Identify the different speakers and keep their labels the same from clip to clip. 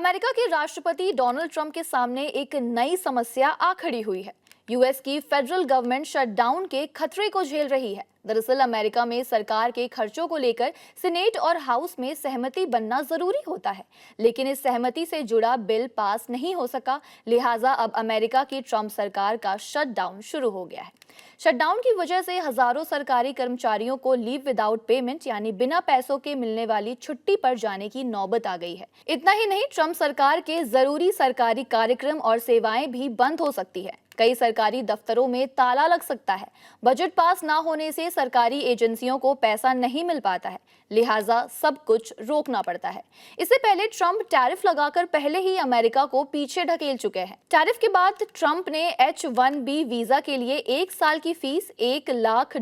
Speaker 1: America के राष्ट्रपति Donald Trump के सामने एक नई समस्या आ खड़ी हुई है। यूएस की फेडरल गवर्नमेंट शटडाउन के खतरे को झेल रही है। दरअसल अमेरिका में सरकार के खर्चों को लेकर सीनेट और हाउस में सहमति बनना जरूरी होता है, लेकिन इस सहमति से जुड़ा बिल पास नहीं हो सका। लिहाजा अब अमेरिका की ट्रंप सरकार का शटडाउन शुरू हो गया है। शटडाउन की वजह से हजारों सरकारी कर्मचारियों को लीव विदाउट पेमेंट यानी बिना पैसों के मिलने वाली छुट्टी पर जाने की नौबत आ गई है। इतना ही नहीं, ट्रंप सरकार के जरूरी सरकारी कार्यक्रम और सेवाएं भी बंद हो सकती है। कई सरकारी दफ्तरों में ताला लग सकता है। बजट पास ना होने से सरकारी एजेंसियों को पैसा नहीं मिल पाता है, लिहाजा सब कुछ रोकना पड़ता है। इससे पहले ट्रंप टैरिफ लगाकर पहले ही अमेरिका को पीछे ढकेल चुके हैं। टैरिफ के बाद ट्रंप ने H-1B वीजा के लिए एक साल की फीस $1 लाख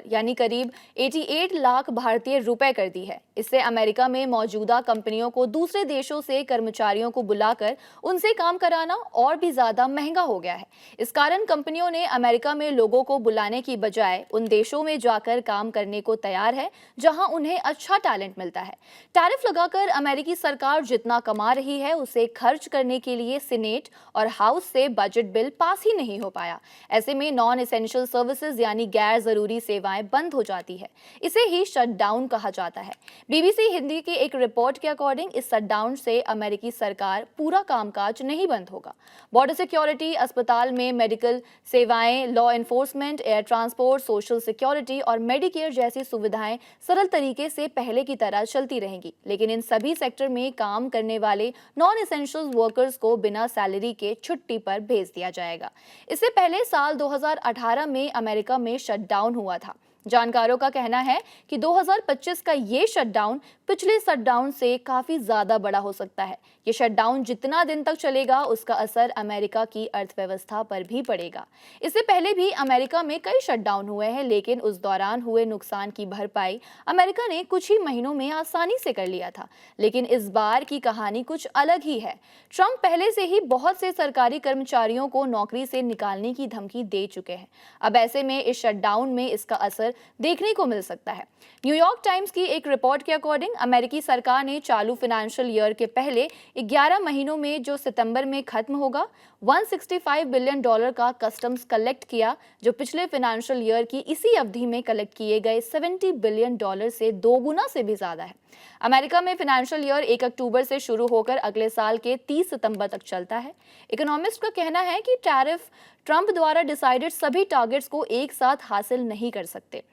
Speaker 1: यानी करीब 88 लाख भारतीय रुपए कर दी है। इससे अमेरिका में मौजूदा कंपनियों को दूसरे देशों से कर्मचारियों को बुलाकर उनसे काम कराना और भी ज्यादा महंगा हो गया है। इस कारण कंपनियों ने अमेरिका में लोगों को बुलाने की बजाय उन देशों में जाकर काम करने को तैयार है जहां उन्हें अच्छा टैलेंट मिलता है। टैरिफ लगाकर अमेरिकी सरकार जितना कमा रही है उसे खर्च करने के लिए सीनेट और हाउस से बजट बिल पास ही नहीं हो पाया। ऐसे में नॉन एसेंशियल सर्विसेज यानी गैर जरूरी सेवाएं बंद हो जाती है। इसे ही शटडाउन कहा जाता है। बीबीसी हिंदी की एक रिपोर्ट के अकॉर्डिंग इस शटडाउन से अमेरिकी सरकार पूरा कामकाज नहीं बंद होगा। बॉर्डर सिक्योरिटी, अस्पताल में मेडिकल सेवाएं, law enforcement, air transport, social security और मेडिकेयर जैसी सुविधाएं सरल तरीके से पहले की तरह चलती रहेंगी, लेकिन इन सभी सेक्टर में काम करने वाले नॉन एसेंशियल वर्कर्स को बिना सैलरी के छुट्टी पर भेज दिया जाएगा। इससे पहले साल 2018 में अमेरिका में शटडाउन हुआ था। जानकारों का कहना है कि 2025 का ये शटडाउन पिछले शटडाउन से काफी ज्यादा बड़ा हो सकता है। ये शटडाउन जितना दिन तक चलेगा उसका असर अमेरिका की अर्थव्यवस्था पर भी पड़ेगा। इससे पहले भी अमेरिका में कई शटडाउन हुए हैं, लेकिन उस दौरान हुए नुकसान की भरपाई अमेरिका ने कुछ ही महीनों में आसानी से कर लिया था। लेकिन इस बार की कहानी कुछ अलग ही है। ट्रंप पहले से ही बहुत से सरकारी कर्मचारियों को नौकरी से निकालने की धमकी दे चुके हैं। अब ऐसे में इस शटडाउन में इसका असर देखने को मिल सकता है। न्यूयॉर्क टाइम्स की एक रिपोर्ट के अकॉर्डिंग अमेरिकी सरकार ने चालू फाइनेंशियल ईयर के पहले 11 महीनों में, जो सितंबर में खत्म होगा, $165 बिलियन का कस्टम्स कलेक्ट किया, जो पिछले फाइनेंशियल ईयर की इसी अवधि में कलेक्ट किए गए $70 बिलियन से दोगुना से भी ज्यादा है। अमेरिका में फाइनेंशियल ईयर 1 अक्टूबर से शुरू होकर अगले साल के 30 सितंबर तक चलता है। इकोनॉमिस्ट का कहना है कि टैरिफ ट्रंप द्वारा डिसाइडेड सभी टारगेट्स को एक साथ हासिल नहीं कर सकते।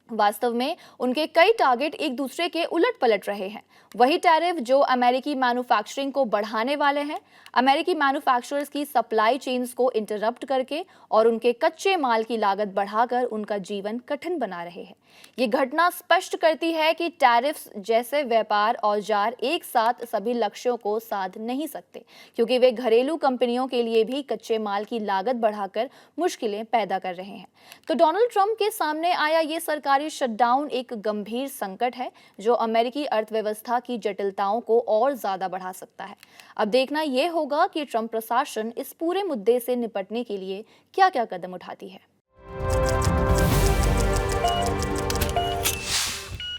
Speaker 1: वास्तव में उनके कई टारगेट एक दूसरे के उलट पलट रहे हैं। वही टैरिफ जो अमेरिकी मैन्युफैक्चरिंग को बढ़ाने वाले हैं, अमेरिकी मैन्युफैक्चरर्स की सप्लाई चेन्स को इंटरप्ट करके और उनके कच्चे माल की लागत बढ़ाकर उनका जीवन कठिन बना रहे हैं। ये घटना स्पष्ट करती है कि टैरिफ्स जैसे व्यापार औजार एक साथ सभी लक्ष्यों को साध नहीं सकते, क्योंकि वे घरेलू कंपनियों के लिए भी कच्चे माल की लागत बढ़ाकर मुश्किलें पैदा कर रहे हैं। तो डोनाल्ड ट्रंप के सामने आया ये सरकारी शटडाउन एक गंभीर संकट है जो अमेरिकी अर्थव्यवस्था की जटिलताओं को और ज्यादा बढ़ा सकता है। अब देखना यह होगा कि ट्रंप प्रशासन इस पूरे मुद्दे से निपटने के लिए क्या क्या कदम उठाती है।